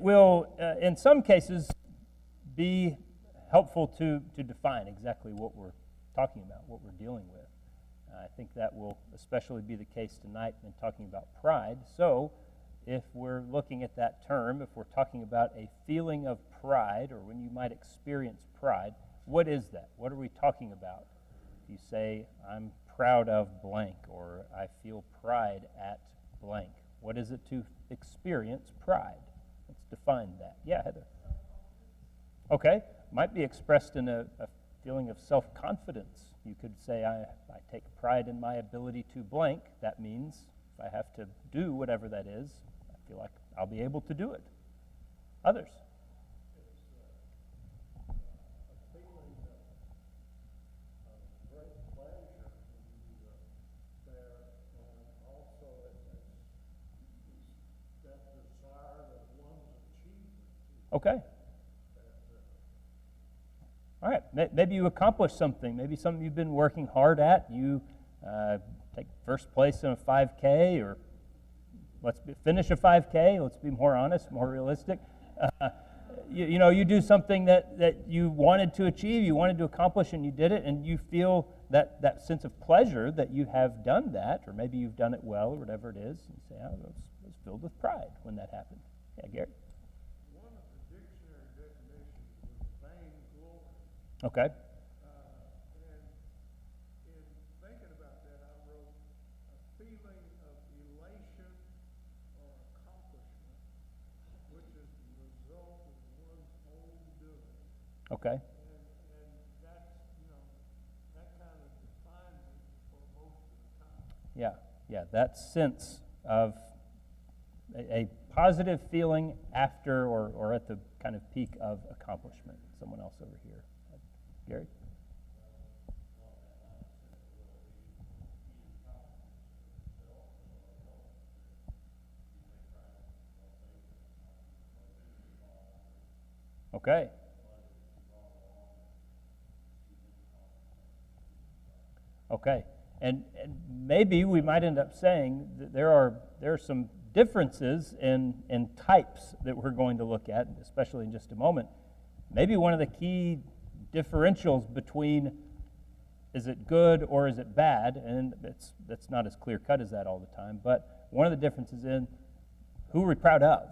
will, in some cases, be helpful to define exactly what we're talking about, what we're dealing with. I think that will especially be the case tonight in talking about pride. So, if we're looking at that term, if we're talking about a feeling of pride, or when you might experience pride, what is that? What are we talking about? If you say, I'm proud of blank, or I feel pride at blank, what is it to experience pride? Let's define that. Yeah, Heather. Okay, might be expressed in a feeling of self-confidence. You could say, I take pride in my ability to blank. That means if I have to do whatever that is, I feel like I'll be able to do it. Others? Okay. All right. Maybe you accomplished something. Maybe something you've been working hard at. You take first place in a 5K, or finish a 5K. Let's be more honest, more realistic. You do something that you wanted to achieve, you wanted to accomplish, and you did it, and you feel that sense of pleasure that you have done that, or maybe you've done it well, or whatever it is. And you say, I was filled with pride when that happened. Yeah, Gary? Okay. And in thinking about that, I wrote a feeling of elation or accomplishment, which is the result of one's own doing. Okay. And that's, that kind of defines it for most of the time. Yeah, that sense of a positive feeling after or at the kind of peak of accomplishment. Someone else over here. Gary? Okay. Okay. And maybe we might end up saying that there are some differences in types that we're going to look at, especially in just a moment. Maybe one of the key differentials between is it good or is it bad, and that's not as clear cut as that all the time, but one of the differences in who we're proud of.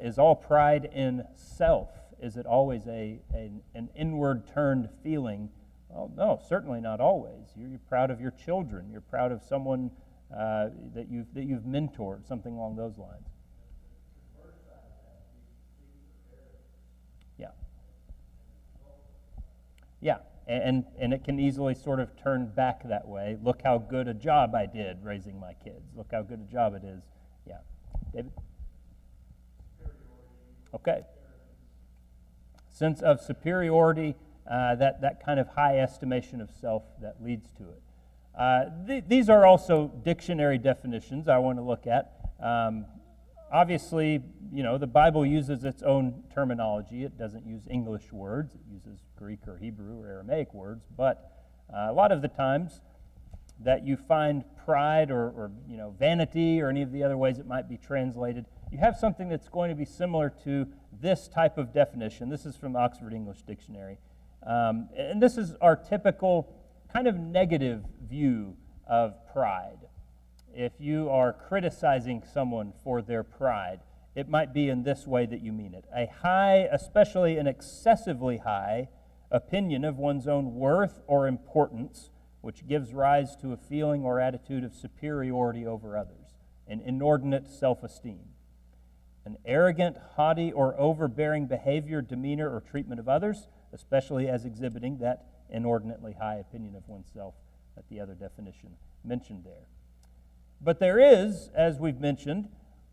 Is all pride in self? Is it always an inward turned feeling? Well, no, certainly not always. You're proud of your children. You're proud of someone that you've mentored, something along those lines. Yeah, and it can easily sort of turn back that way. Look how good a job I did raising my kids. Look how good a job it is. Yeah. David? Okay. Sense of superiority, that kind of high estimation of self that leads to it. These are also dictionary definitions I want to look at. Obviously, the Bible uses its own terminology. It doesn't use English words. It uses Greek or Hebrew or Aramaic words. But a lot of the times that you find pride or vanity or any of the other ways it might be translated, you have something that's going to be similar to this type of definition. This is from the Oxford English Dictionary. And this is our typical kind of negative view of pride. If you are criticizing someone for their pride, it might be in this way that you mean it. A high, especially an excessively high, opinion of one's own worth or importance, which gives rise to a feeling or attitude of superiority over others, an inordinate self-esteem. An arrogant, haughty, or overbearing behavior, demeanor, or treatment of others, especially as exhibiting that inordinately high opinion of oneself that the other definition mentioned there. But there is, as we've mentioned,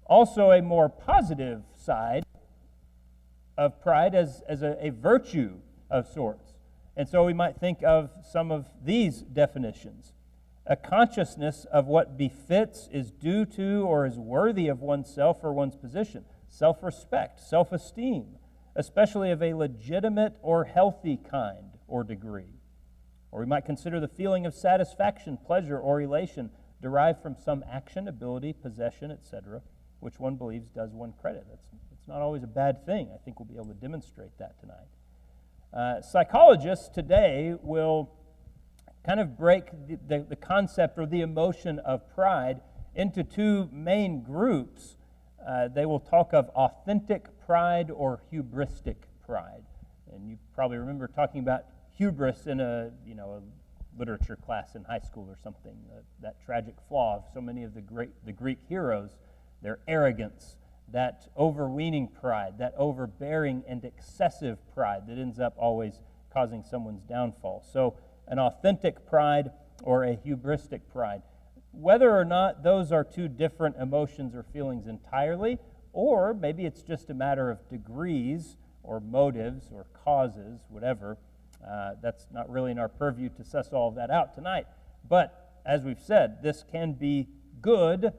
also a more positive side of pride as a virtue of sorts. And so we might think of some of these definitions. A consciousness of what befits, is due to, or is worthy of oneself or one's position. Self-respect, self-esteem, especially of a legitimate or healthy kind or degree. Or we might consider the feeling of satisfaction, pleasure, or elation derived from some action, ability, possession, etc., which one believes does one credit. That's It's not always a bad thing. I think we'll be able to demonstrate that tonight. Psychologists today will kind of break the concept or the emotion of pride into two main groups. They will talk of authentic pride or hubristic pride. And you probably remember talking about hubris in a literature class in high school or something. That tragic flaw of so many of the Greek heroes, their arrogance, that overweening pride, that overbearing and excessive pride that ends up always causing someone's downfall. So an authentic pride or a hubristic pride. Whether or not those are two different emotions or feelings entirely, or maybe it's just a matter of degrees or motives or causes, whatever, that's not really in our purview to suss all of that out tonight. But as we've said, this can be good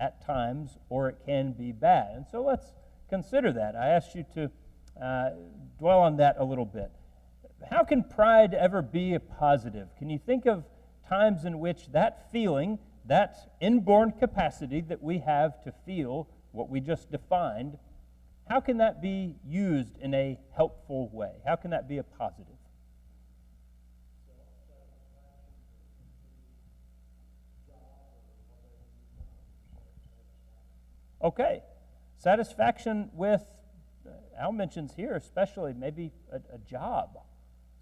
at times or it can be bad. And so let's consider that. I asked you to dwell on that a little bit. How can pride ever be a positive? Can you think of times in which that feeling, that inborn capacity that we have to feel what we just defined, how can that be used in a helpful way? How can that be a positive? Okay. Satisfaction with, Al mentions here especially, maybe a job.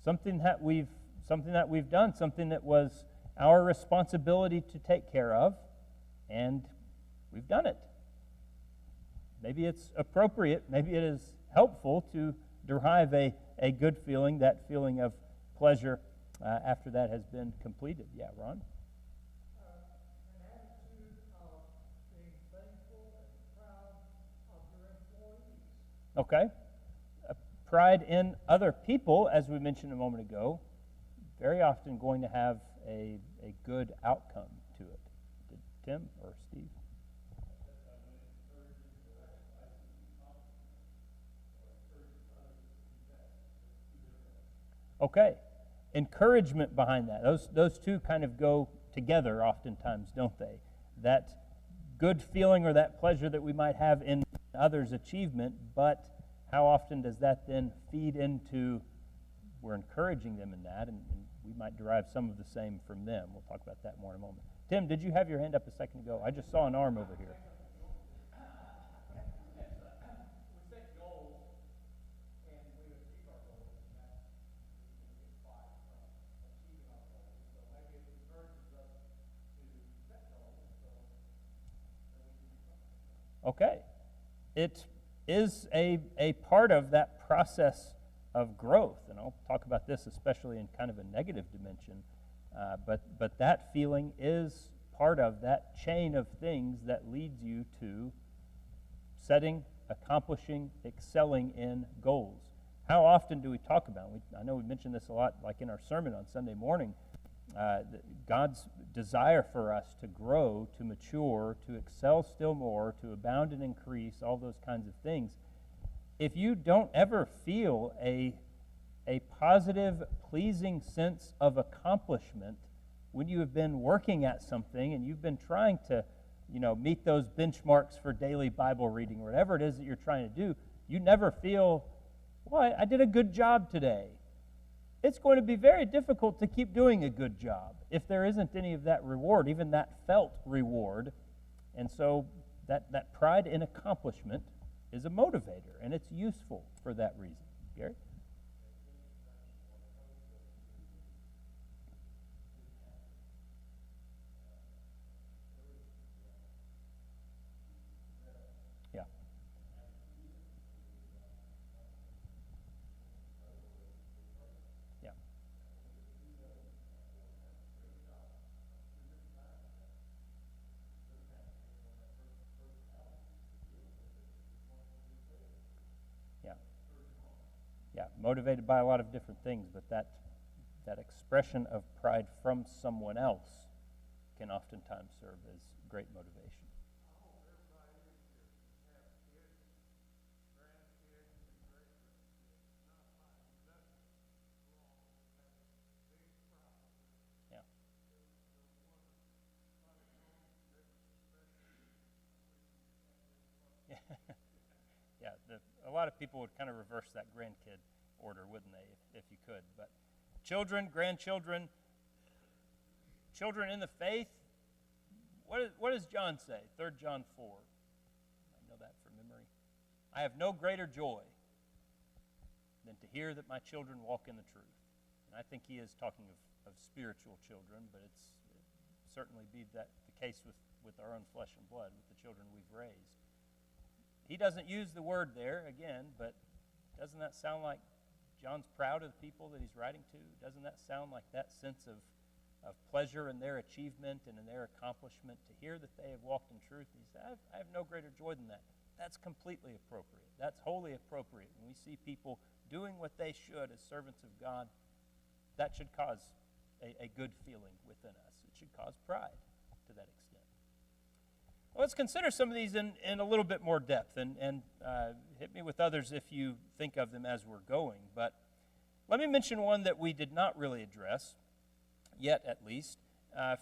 Something that we've done, something that was our responsibility to take care of, and we've done it. Maybe it's appropriate, maybe it is helpful to derive a good feeling, that feeling of pleasure after that has been completed. Yeah, Ron? An attitude of being thankful and proud of your employees. Okay. Pride in other people, as we mentioned a moment ago, very often going to have a good outcome to it. Did Tim or Steve? Okay. Encouragement behind that. Those two kind of go together oftentimes, don't they? That good feeling or that pleasure that we might have in others' achievement, but how often does that then feed into, we're encouraging them in that, and we might derive some of the same from them. We'll talk about that more in a moment. Tim, did you have your hand up a second ago? I just saw an arm over here. We set goals and we achieve our goals, and that we can get pride from achieving our goals. So maybe it encourages us to set goals so that we can accomplish them. Okay. It is a part of that process of growth, and I'll talk about this especially in kind of a negative dimension, but that feeling is part of that chain of things that leads you to setting, accomplishing, excelling in goals. How often do we talk about it? I know we mentioned this a lot, like in our sermon on Sunday morning, God's desire for us to grow, to mature, to excel still more, to abound and increase, all those kinds of things. If you don't ever feel a positive, pleasing sense of accomplishment when you have been working at something and you've been trying to, meet those benchmarks for daily Bible reading or whatever it is that you're trying to do, you never feel, well, I did a good job today. It's going to be very difficult to keep doing a good job if there isn't any of that reward, even that felt reward. And so that pride in accomplishment is a motivator, and it's useful for that reason. Gary? Yeah. Yeah. Yeah, motivated by a lot of different things, but that expression of pride from someone else can oftentimes serve as great motivation. I hope everybody in here have kids, grandkids, and great-grandkids. And I find nothing wrong with having big crowd. Yeah. Yeah, a lot of people would kind of reverse that grandkid order, wouldn't they, if you could. But children, grandchildren, children in the faith, what does John say? 3 John 4. I know that from memory. I have no greater joy than to hear that my children walk in the truth. And I think he is talking of spiritual children, but it certainly be that the case with our own flesh and blood, with the children we've raised. He doesn't use the word there, again, but doesn't that sound like John's proud of the people that he's writing to? Doesn't that sound like that sense of pleasure in their achievement and in their accomplishment, to hear that they have walked in truth? He said, I have no greater joy than that. That's completely appropriate. That's wholly appropriate. When we see people doing what they should as servants of God, that should cause a good feeling within us. It should cause pride to that extent. Well, let's consider some of these in a little bit more depth, and hit me with others if you think of them as we're going. But let me mention one that we did not really address, yet at least,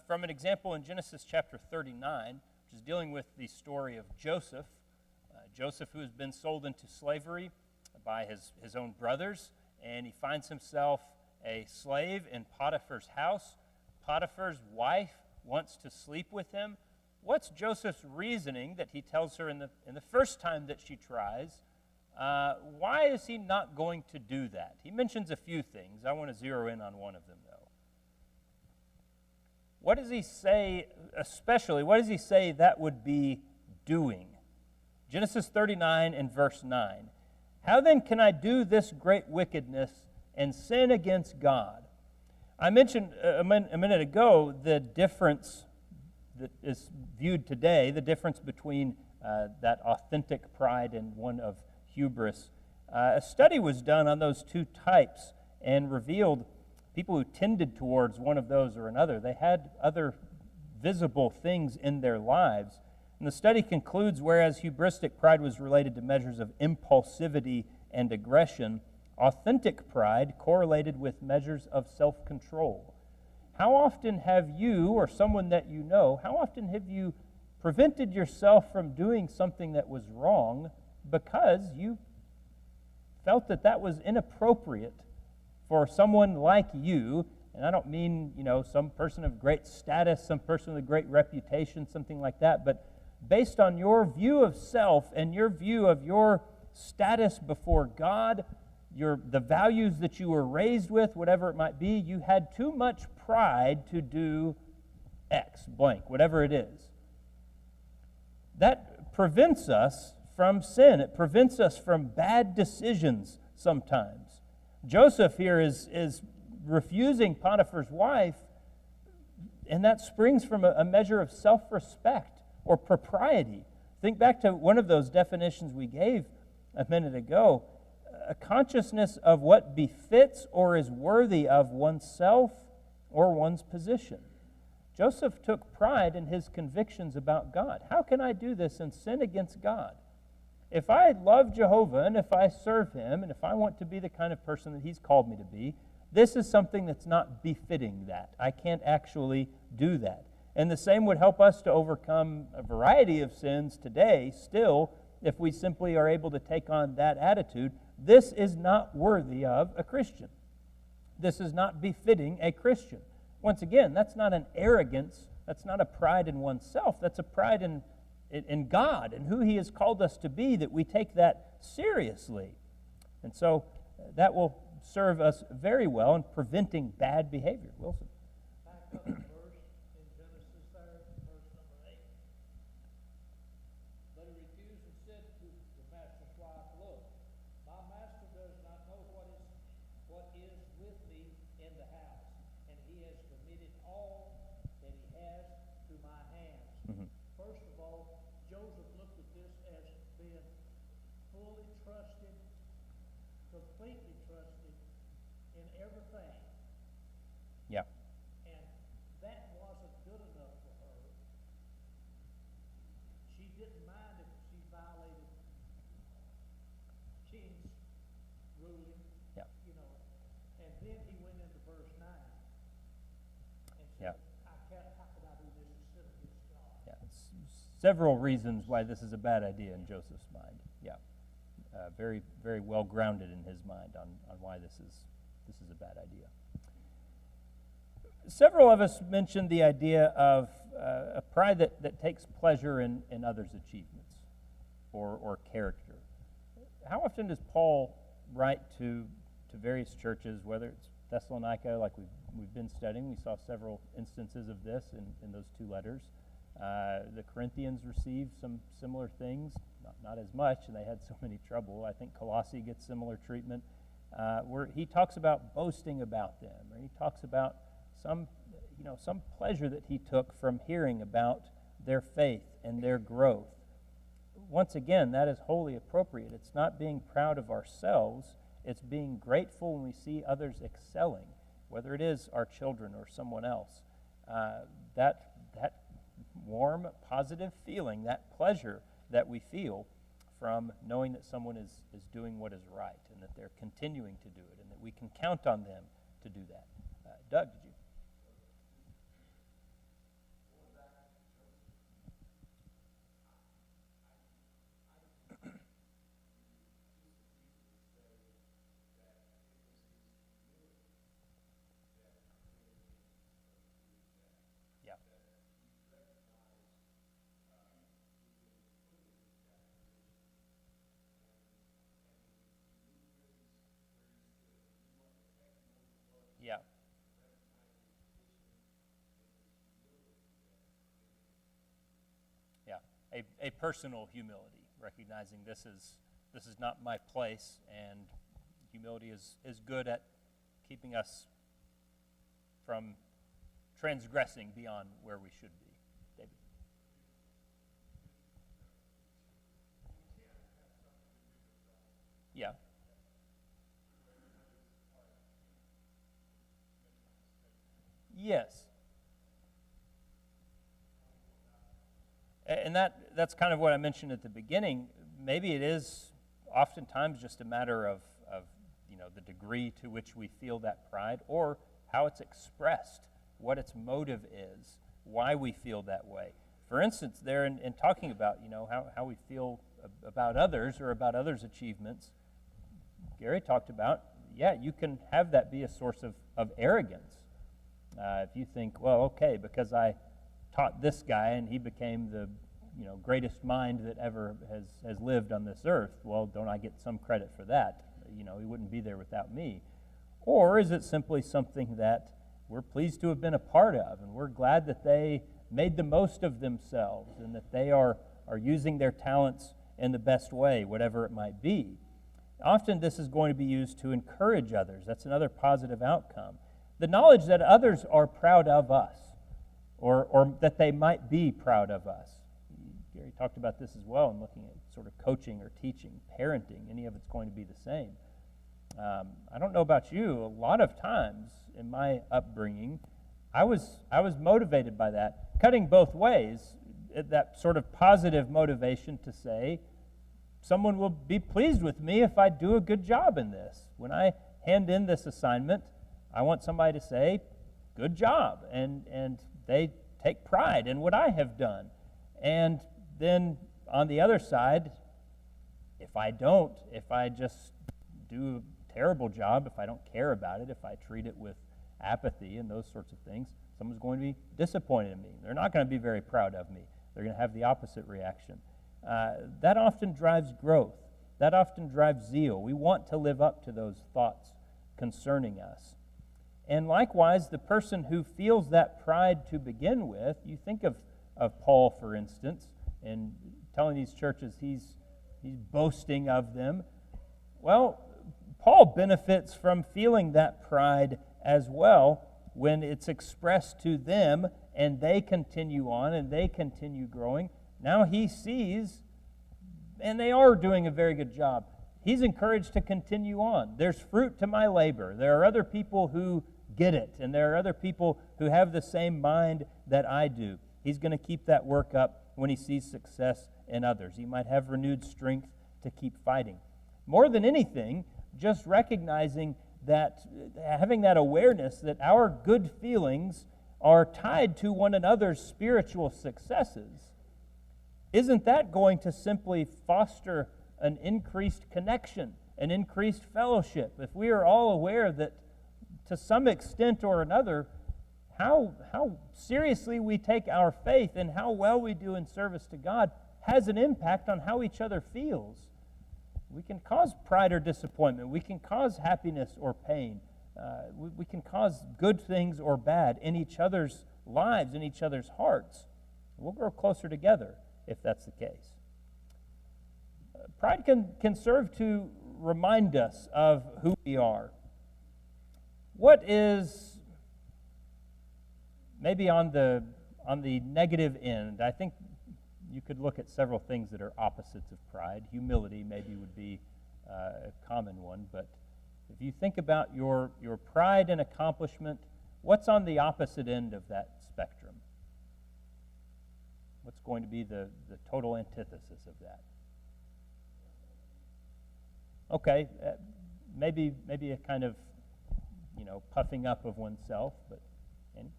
from an example in Genesis chapter 39, which is dealing with the story of Joseph. Joseph, who has been sold into slavery by his own brothers, and he finds himself a slave in Potiphar's house. Potiphar's wife wants to sleep with him. What's Joseph's reasoning that he tells her in the first time that she tries? Why is he not going to do that? He mentions a few things. I want to zero in on one of them, though. What does he say, especially, what does he say that would be doing? Genesis 39 and verse 9. How then can I do this great wickedness and sin against God? I mentioned a minute ago the difference that is viewed today, the difference between that authentic pride and one of hubris. A study was done on those two types and revealed people who tended towards one of those or another. They had other visible things in their lives. And the study concludes, whereas hubristic pride was related to measures of impulsivity and aggression, authentic pride correlated with measures of self-control. How often have you, or someone that you know, how often have you prevented yourself from doing something that was wrong because you felt that that was inappropriate for someone like you? And I don't mean, some person of great status, some person with a great reputation, something like that, but based on your view of self and your view of your status before God, the values that you were raised with, whatever it might be, you had too much pride to do X, blank, whatever it is. That prevents us from sin. It prevents us from bad decisions sometimes. Joseph here is refusing Potiphar's wife, and that springs from a measure of self-respect or propriety. Think back to one of those definitions we gave a minute ago. A consciousness of what befits or is worthy of oneself or one's position. Joseph took pride in his convictions about God. How can I do this and sin against God? If I love Jehovah and if I serve him and if I want to be the kind of person that he's called me to be, this is something that's not befitting that. I can't actually do that. And the same would help us to overcome a variety of sins today still, if we simply are able to take on that attitude. This is not worthy of a Christian. This is not befitting a Christian. Once again, that's not an arrogance. That's not a pride in oneself. That's a pride in God and who he has called us to be, that we take that seriously. And so that will serve us very well in preventing bad behavior. Wilson. Back up a verse in Genesis there, verse number 8. But he refused and said to the master's wife, Look, my master does not know what is with me in the house, and he has committed all that he has to my hands. Mm-hmm. First of all, Joseph looked at this as being fully trusted, completely trusted in everything. Yeah. And that wasn't good enough for her. She didn't mind if she violated king's ruling. Yeah. And then he went into verse 9 and Yeah. said, how could I do this and sin against God? Yeah. Several reasons why this is a bad idea in Joseph's mind. Yeah. very, very well grounded in his mind on why this is a bad idea. Several of us mentioned the idea of a pride that takes pleasure in others' achievements or character. How often does Paul write to various churches, whether it's Thessalonica, like we've been studying? We saw several instances of this in those two letters. The Corinthians received some similar things, not as much, and they had so many trouble. I think Colossae gets similar treatment, where he talks about boasting about them, or he talks about some pleasure that he took from hearing about their faith and their growth. Once again, that is wholly appropriate. It's not being proud of ourselves. It's being grateful when we see others excelling, whether it is our children or someone else. That warm, positive feeling, that pleasure that we feel from knowing that someone is doing what is right and that they're continuing to do it and that we can count on them to do that. Doug, did you? Yeah. Yeah. A personal humility, recognizing this is not my place, and humility is good at keeping us from transgressing beyond where we should be. David. Yeah. Yes. And that's kind of what I mentioned at the beginning. Maybe it is oftentimes just a matter of the degree to which we feel that pride, or how it's expressed, what its motive is, why we feel that way. For instance, there in talking about how we feel about others or about others' achievements, Gary talked about, you can have that be a source of arrogance. If you think, well, okay, because I taught this guy and he became the greatest mind that ever has lived on this earth, well, don't I get some credit for that? He wouldn't be there without me. Or is it simply something that we're pleased to have been a part of, and we're glad that they made the most of themselves and that they are using their talents in the best way, whatever it might be? Often this is going to be used to encourage others. That's another positive outcome. The knowledge that others are proud of us, or that they might be proud of us. Gary talked about this as well in looking at sort of coaching or teaching, parenting. Any of it's going to be the same. I don't know about you, a lot of times in my upbringing, I was motivated by that, cutting both ways, that sort of positive motivation to say, someone will be pleased with me if I do a good job in this. When I hand in this assignment, I want somebody to say, good job, and they take pride in what I have done. And then on the other side, if I just do a terrible job, if I don't care about it, if I treat it with apathy and those sorts of things, someone's going to be disappointed in me. They're not going to be very proud of me. They're going to have the opposite reaction. That often drives growth. That often drives zeal. We want to live up to those thoughts concerning us. And likewise, the person who feels that pride to begin with, you think of Paul, for instance, and telling these churches he's boasting of them. Well, Paul benefits from feeling that pride as well when it's expressed to them and they continue on and they continue growing. Now he sees, and they are doing a very good job. He's encouraged to continue on. There's fruit to my labor. There are other people who get it, and there are other people who have the same mind that I do. He's going to keep that work up when he sees success in others. He might have renewed strength to keep fighting. More than anything, just recognizing that, having that awareness that our good feelings are tied to one another's spiritual successes, isn't that going to simply foster an increased connection, an increased fellowship. If we are all aware that to some extent or another, how seriously we take our faith and how well we do in service to God has an impact on how each other feels. We can cause pride or disappointment. We can cause happiness or pain. We can cause good things or bad in each other's lives, in each other's hearts. We'll grow closer together if that's the case. Pride can serve to remind us of who we are. What is, maybe on the negative end, I think you could look at several things that are opposites of pride. Humility maybe would be a common one, but if you think about your pride and accomplishment, what's on the opposite end of that spectrum? What's going to be the total antithesis of that? Okay, maybe a kind of, puffing up of oneself, but any?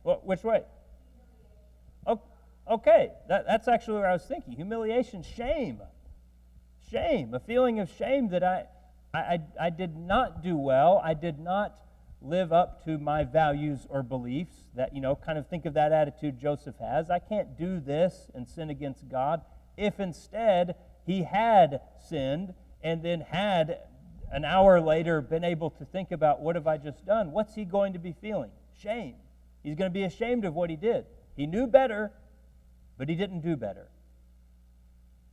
Well, which way? Okay, that's actually where I was thinking. Humiliation, shame. Shame, a feeling of shame that I did not do well. I did not live up to my values or beliefs. That, kind of think of that attitude Joseph has. I can't do this and sin against God. If instead he had sinned and then had an hour later been able to think about, what have I just done? What's he going to be feeling? Shame. He's going to be ashamed of what he did. He knew better, but he didn't do better.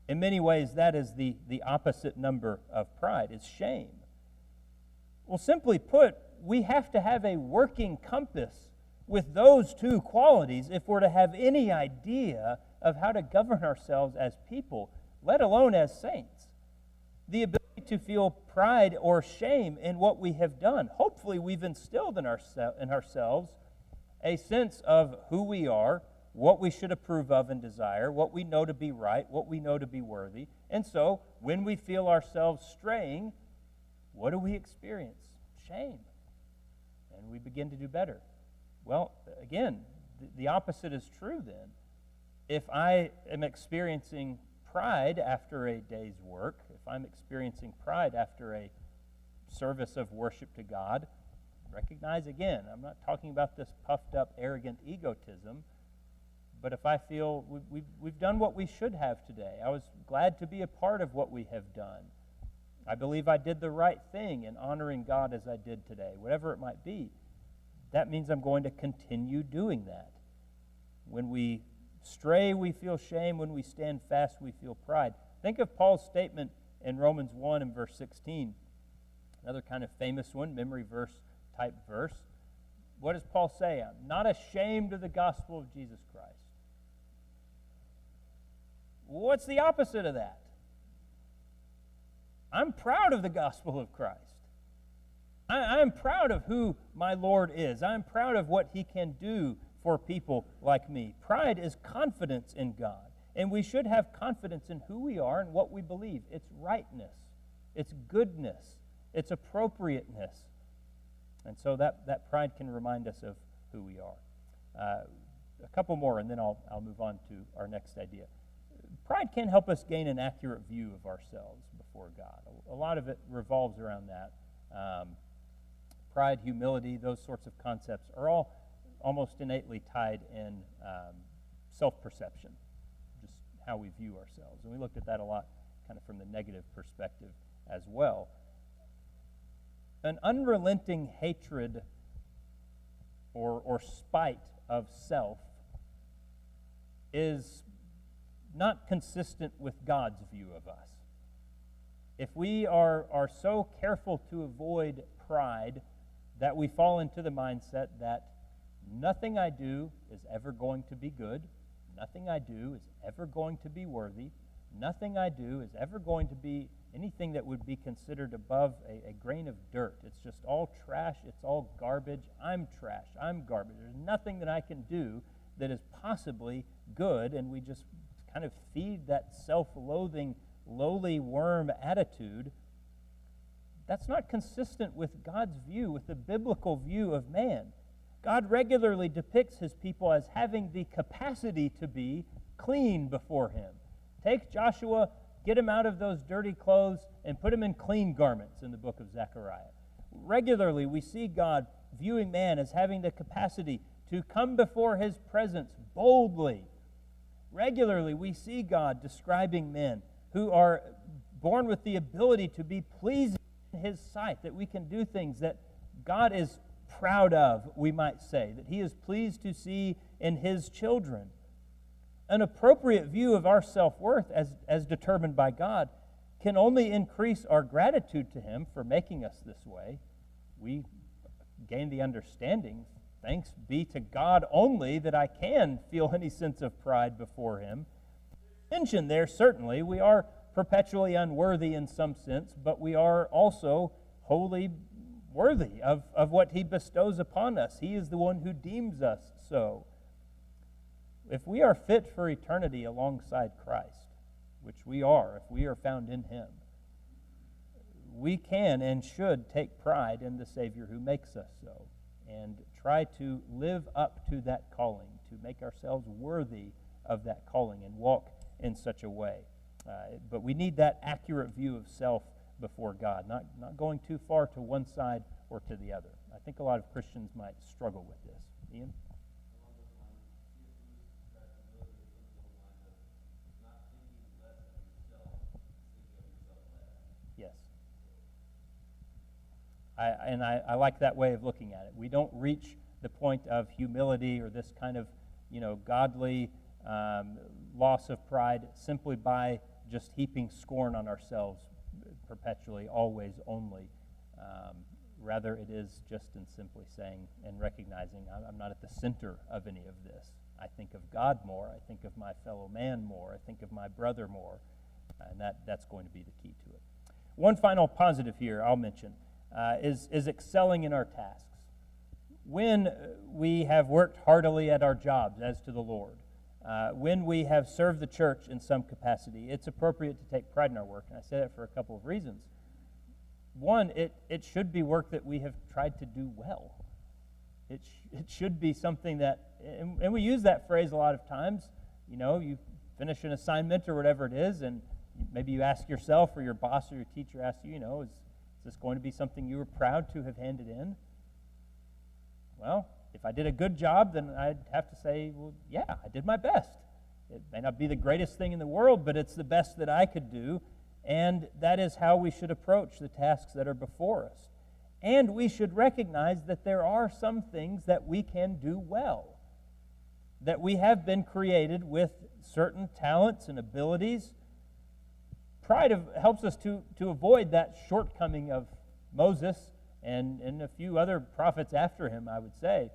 In many ways, that is the opposite number of pride, is shame. Well, simply put, we have to have a working compass with those two qualities if we're to have any idea of how to govern ourselves as people, let alone as saints. The ability to feel pride or shame in what we have done. Hopefully, we've instilled in ourselves a sense of who we are, what we should approve of and desire, what we know to be right, what we know to be worthy. And so, when we feel ourselves straying, what do we experience? Shame. And we begin to do better. Well, again, the opposite is true then. If I am experiencing pride after a day's work, if I'm experiencing pride after a service of worship to God, recognize again, I'm not talking about this puffed up, arrogant egotism, but if I feel we've done what we should have today, I was glad to be a part of what we have done. I believe I did the right thing in honoring God as I did today, whatever it might be. That means I'm going to continue doing that. When we stray, we feel shame. When we stand fast, we feel pride. Think of Paul's statement in Romans 1 and verse 16. Another kind of famous one, memory verse type verse. What does Paul say? I'm not ashamed of the gospel of Jesus Christ. What's the opposite of that? I'm proud of the gospel of Christ. I'm proud of who my Lord is. I'm proud of what he can do for people like me. Pride is confidence in God. And we should have confidence in who we are and what we believe. It's rightness. It's goodness. It's appropriateness. And so that pride can remind us of who we are. A couple more, and then I'll move on to our next idea. Pride can help us gain an accurate view of ourselves before God. A lot of it revolves around that. Pride, humility, those sorts of concepts are all almost innately tied in self-perception, just how we view ourselves. And we looked at that a lot kind of from the negative perspective as well. An unrelenting hatred or spite of self is not consistent with God's view of us. If we are so careful to avoid pride that we fall into the mindset that nothing I do is ever going to be good, nothing I do is ever going to be worthy, nothing I do is ever going to be anything that would be considered above a grain of dirt. It's just all trash, it's all garbage. I'm trash, I'm garbage. There's nothing that I can do that is possibly good, and we just kind of feed that self-loathing, lowly worm attitude. That's not consistent with God's view, with the biblical view of man. God regularly depicts his people as having the capacity to be clean before him, Take Joshua, get him out of those dirty clothes, and put him in clean garments in the book of Zechariah. Regularly, we see God viewing man as having the capacity to come before his presence boldly. Regularly, we see God describing men who are born with the ability to be pleasing in his sight, that we can do things that God is proud of, we might say, that he is pleased to see in his children. An appropriate view of our self-worth as determined by God can only increase our gratitude to him for making us this way. We gain the understanding, thanks be to God only, that I can feel any sense of pride before him. Mentioned there, certainly, we are perpetually unworthy in some sense, but we are also wholly worthy of what he bestows upon us. He is the one who deems us so. If we are fit for eternity alongside Christ, which we are, if we are found in him, we can and should take pride in the Savior who makes us so, and try to live up to that calling, to make ourselves worthy of that calling and walk in such a way. But we need that accurate view of self before God, not going too far to one side or to the other. I think a lot of Christians might struggle with this. Ian? Yes. I like that way of looking at it. We don't reach the point of humility or this kind of, godly loss of pride simply by just heaping scorn on ourselves perpetually, always, only. Rather, it is just in simply saying and recognizing I'm not at the center of any of this. I think of God more. I think of my fellow man more. I think of my brother more. And that's going to be the key to it. One final positive here I'll mention is excelling in our tasks. When we have worked heartily at our jobs as to the Lord, when we have served the church in some capacity, it's appropriate to take pride in our work. And I say that for a couple of reasons. One, it should be work that we have tried to do well. It should be something that, and we use that phrase a lot of times. You finish an assignment or whatever it is, and maybe you ask yourself, or your boss or your teacher asks you, is this going to be something you were proud to have handed in? Well, if I did a good job, then I'd have to say, well, yeah, I did my best. It may not be the greatest thing in the world, but it's the best that I could do. And that is how we should approach the tasks that are before us. And we should recognize that there are some things that we can do well, that we have been created with certain talents and abilities. Pride helps us to avoid that shortcoming of Moses and a few other prophets after him, I would say,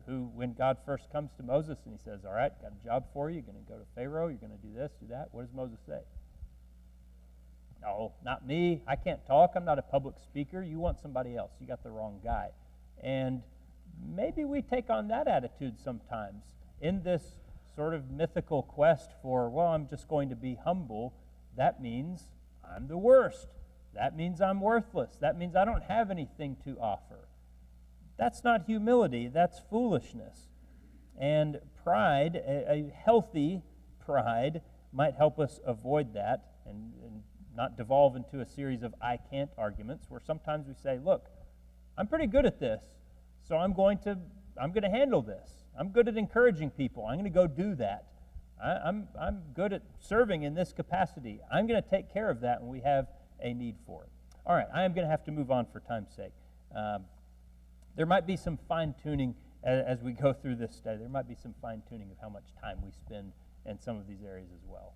who, when God first comes to Moses and he says, all right, got a job for you, you're going to go to Pharaoh, you're going to do this, do that, what does Moses say? No, not me. I can't talk. I'm not a public speaker. You want somebody else. You got the wrong guy. And maybe we take on that attitude sometimes in this sort of mythical quest for, well, I'm just going to be humble. That means I'm the worst. That means I'm worthless. That means I don't have anything to offer. That's not humility. That's foolishness. And pride, a healthy pride, might help us avoid that and not devolve into a series of I can't arguments where sometimes we say, look, I'm pretty good at this, so I'm going to handle this. I'm good at encouraging people. I'm going to go do that. I'm good at serving in this capacity. I'm going to take care of that when we have a need for it. All right, I am going to have to move on for time's sake. There might be some fine-tuning as we go through this study. There might be some fine-tuning of how much time we spend in some of these areas as well.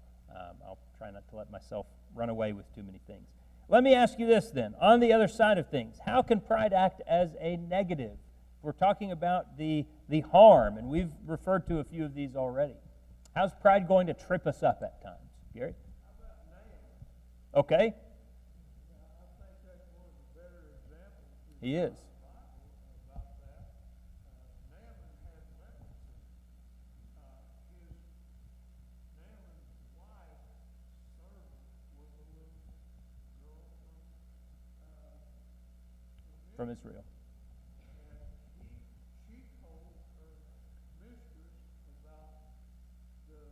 I'll try not to let myself run away with too many things. Let me ask you this then. On the other side of things, how can pride act as a negative? We're talking about the harm, and we've referred to a few of these already. How's pride going to trip us up at times? Gary? Okay. He is. From Israel. She told her mistress about the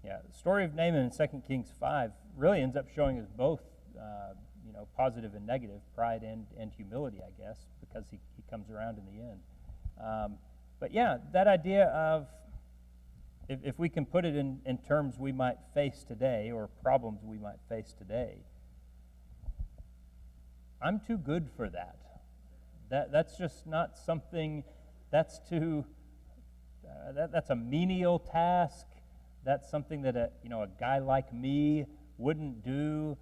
Yeah, the story of Naaman in 2 Kings 5 really ends up showing us both, positive and negative, pride and humility, I guess, because he comes around in the end. But yeah, that idea of, if we can put it in terms we might face today, or problems we might face today, I'm too good for that. That's just not something, that's a menial task. That's something that a guy like me wouldn't do.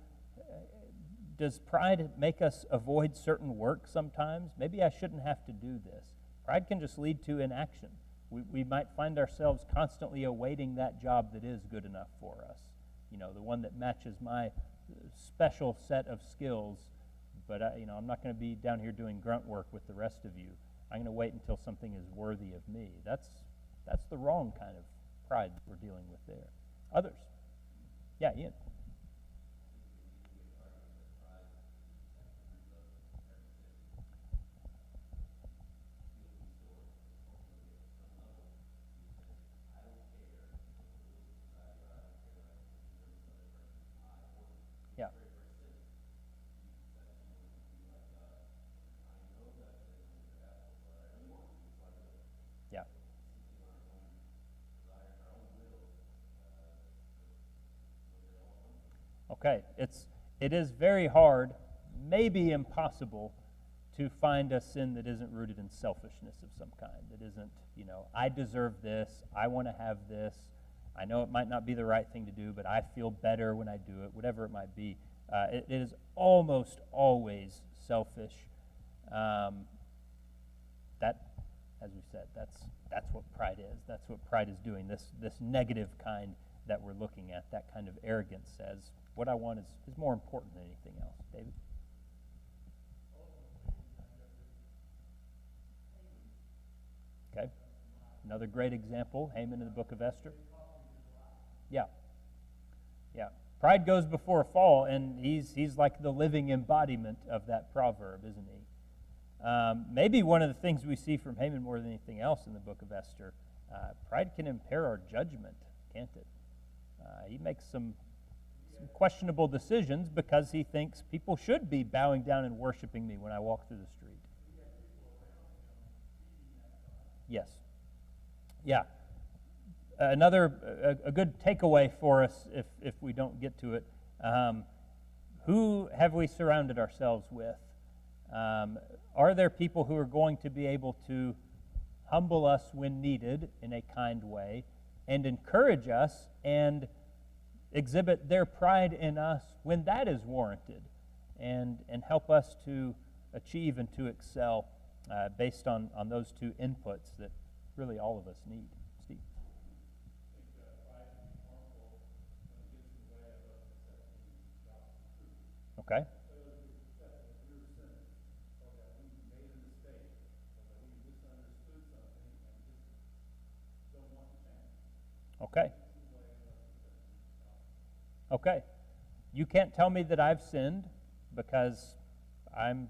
Does pride make us avoid certain work sometimes? Maybe I shouldn't have to do this. Pride can just lead to inaction. We might find ourselves constantly awaiting that job that is good enough for us, the one that matches my special set of skills. But I'm not going to be down here doing grunt work with the rest of you. I'm going to wait until something is worthy of me. That's the wrong kind of pride we're dealing with there. Others? Yeah, Ian. Yeah. Yeah. Okay, it is very hard, maybe impossible, to find a sin that isn't rooted in selfishness of some kind. That isn't, I deserve this, I want to have this, I know it might not be the right thing to do, but I feel better when I do it, whatever it might be. It is almost always selfish. That, as we said, that's what pride is. That's what pride is doing. This negative kind that we're looking at, that kind of arrogance says, what I want is more important than anything else. David? Okay. Another great example, Haman in the book of Esther. Yeah. Yeah. Pride goes before a fall, and he's like the living embodiment of that proverb, isn't he? Maybe one of the things we see from Haman more than anything else in the book of Esther, pride can impair our judgment, can't it? He makes some questionable decisions because he thinks people should be bowing down and worshiping me when I walk through the street. Yes. Yeah. A good takeaway for us, if we don't get to it, who have we surrounded ourselves with? Are there people who are going to be able to humble us when needed in a kind way and encourage us and exhibit their pride in us when that is warranted, and help us to achieve and to excel based on those two inputs that really all of us need? Steve? Okay. Okay. Okay. You can't tell me that I've sinned because I'm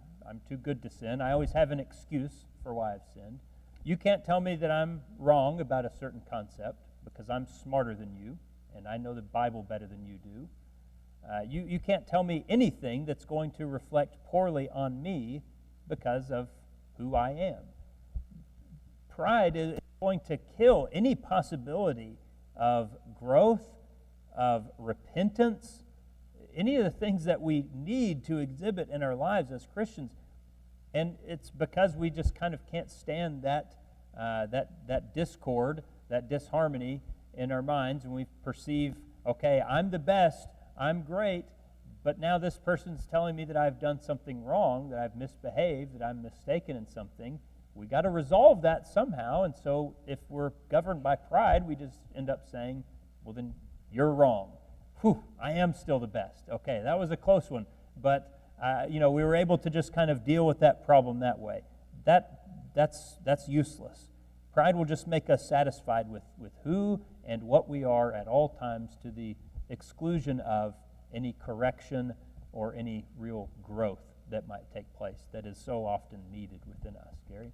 too good to sin. I always have an excuse for why I've sinned. You can't tell me that I'm wrong about a certain concept because I'm smarter than you and I know the Bible better than you do. You can't tell me anything that's going to reflect poorly on me because of who I am. Pride is going to kill any possibility of growth, of repentance, any of the things that we need to exhibit in our lives as Christians. And it's because we just kind of can't stand that discord, that disharmony in our minds, and we perceive, okay, I'm the best, I'm great, but now this person's telling me that I've done something wrong, that I've misbehaved, that I'm mistaken in something. We got to resolve that somehow, and so if we're governed by pride, we just end up saying, well, then you're wrong. Whew, I am still the best. Okay, that was a close one, but we were able to just kind of deal with that problem that way. That's useless. Pride will just make us satisfied with who and what we are at all times, to the exclusion of any correction or any real growth that might take place that is so often needed within us. Gary?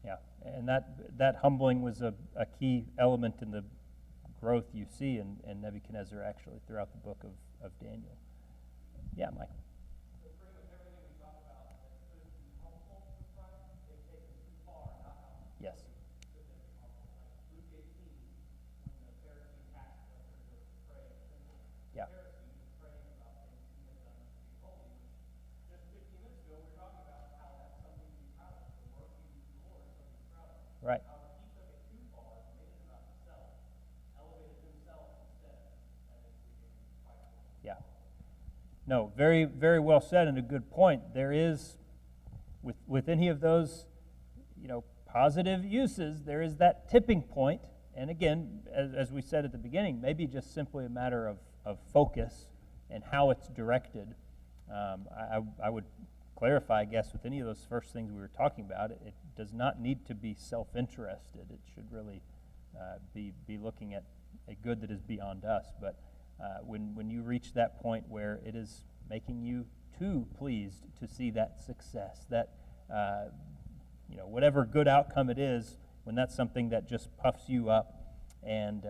Yeah, and that humbling was a key element in the growth you see in Nebuchadnezzar actually throughout the book of Daniel. Yeah, Mike. So pretty much everything we talk about that could be helpful with pride, they've taken too far, not how Yes. could they be helpful. Like Luke 18, when the Pharisee tax collector goes to pray, the Yeah. Pharisee was praying about things he had done to be holy. Just 15 minutes ago, we were talking about how that's something to be proud of. The work you do for the Lord is something to be proud of. Right. However, he took it too far and made it about himself, elevated himself instead. I think we can fight for him. Yeah. No, very, very well said and a good point. There is, with any of those, positive uses, there is that tipping point. And again, as we said at the beginning, maybe just simply a matter of focus and how it's directed. I would clarify, I guess, with any of those first things we were talking about, it does not need to be self-interested. It should really be looking at a good that is beyond us. But when you reach that point where it is making you too pleased to see that success, that whatever good outcome it is, when that's something that just puffs you up and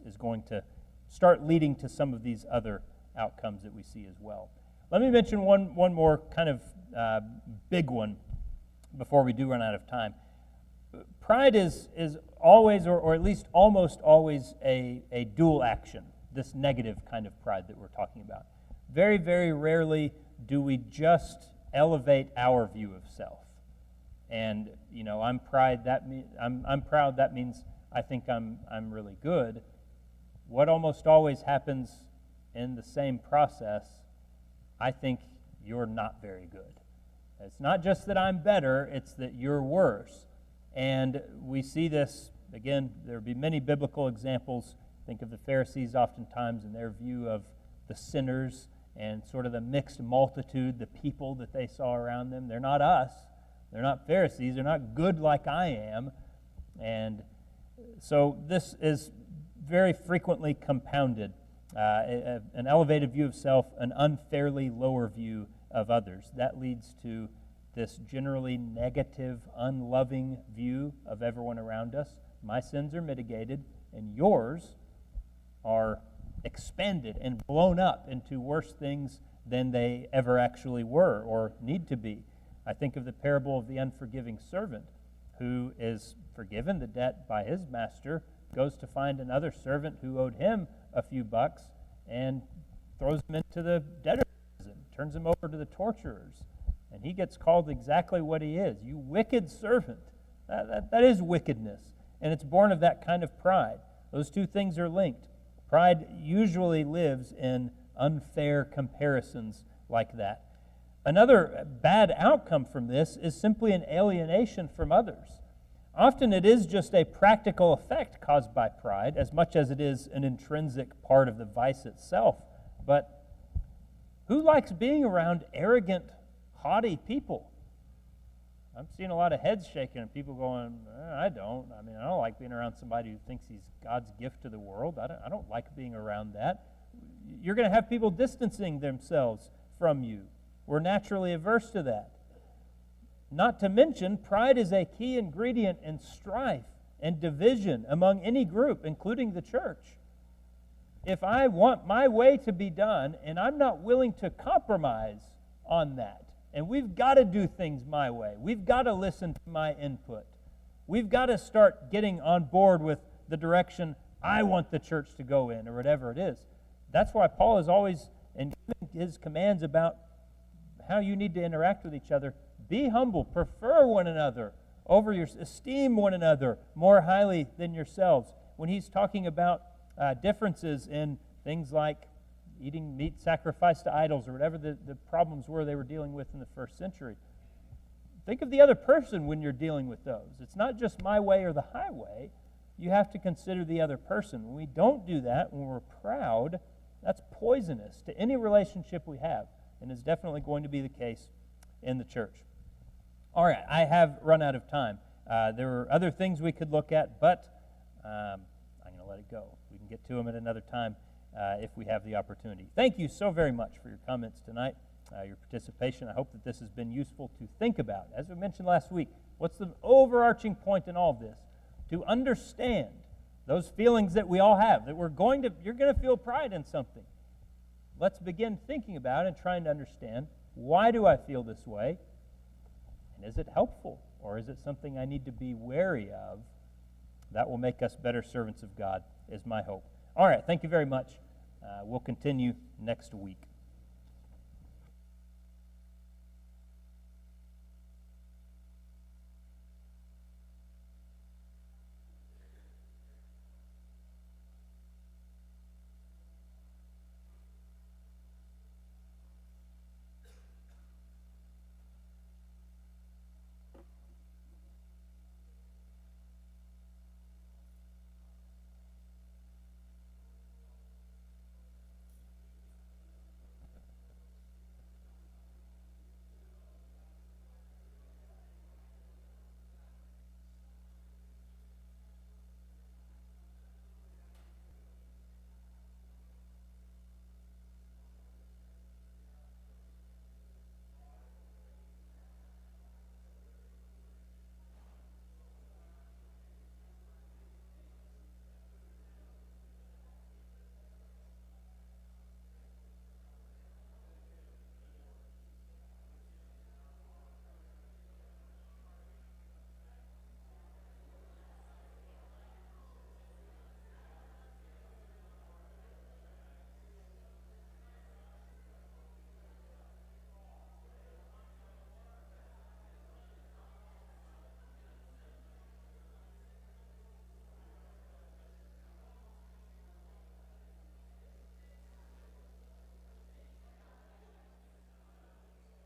is going to start leading to some of these other outcomes that we see as well. Let me mention one more kind of big one before we do run out of time. Pride is always, or at least almost always, a dual action, this negative kind of pride that we're talking about. Very, very rarely do we just elevate our view of self. And, I'm proud, that means I think I'm really good. What almost always happens in the same process, I think you're not very good. It's not just that I'm better, it's that you're worse. And we see this, again, there would be many biblical examples. Think of the Pharisees oftentimes in their view of the sinners and sort of the mixed multitude, the people that they saw around them. They're not us. They're not Pharisees. They're not good like I am. And so this is very frequently compounded. An elevated view of self, an unfairly lower view of others. That leads to this generally negative, unloving view of everyone around us. My sins are mitigated, and yours are expanded and blown up into worse things than they ever actually were or need to be. I think of the parable of the unforgiving servant who is forgiven the debt by his master, goes to find another servant who owed him a few bucks and throws him into the debtor's prison, turns him over to the torturers. And he gets called exactly what he is. You wicked servant. That is wickedness. And it's born of that kind of pride. Those two things are linked. Pride usually lives in unfair comparisons like that. Another bad outcome from this is simply an alienation from others. Often it is just a practical effect caused by pride, as much as it is an intrinsic part of the vice itself. But who likes being around arrogant, haughty people? I'm seeing a lot of heads shaking and people going, I don't. I don't like being around somebody who thinks he's God's gift to the world. I don't like being around that. You're going to have people distancing themselves from you. We're naturally averse to that. Not to mention, pride is a key ingredient in strife and division among any group, including the church. If I want my way to be done and I'm not willing to compromise on that, and we've got to do things my way, we've got to listen to my input, we've got to start getting on board with the direction I want the church to go in, or whatever it is. That's why Paul is always, in his commands about how you need to interact with each other, be humble, prefer one another, esteem one another more highly than yourselves. When he's talking about differences in things like eating meat sacrificed to idols or whatever the problems were they were dealing with in the first century, think of the other person when you're dealing with those. It's not just my way or the highway. You have to consider the other person. When we don't do that, when we're proud, that's poisonous to any relationship we have, and is definitely going to be the case in the church. All right, I have run out of time. There were other things we could look at, but I'm going to let it go. We can get to them at another time if we have the opportunity. Thank you so very much for your comments tonight. your participation. I hope that this has been useful to think about. As we mentioned last week, what's the overarching point in all of this? To understand those feelings that we all have, that you're going to feel pride in something. Let's begin thinking about and trying to understand, why do I feel this way? And is it helpful? Or is it something I need to be wary of? That will make us better servants of God, is my hope. All right, thank you very much. We'll continue next week.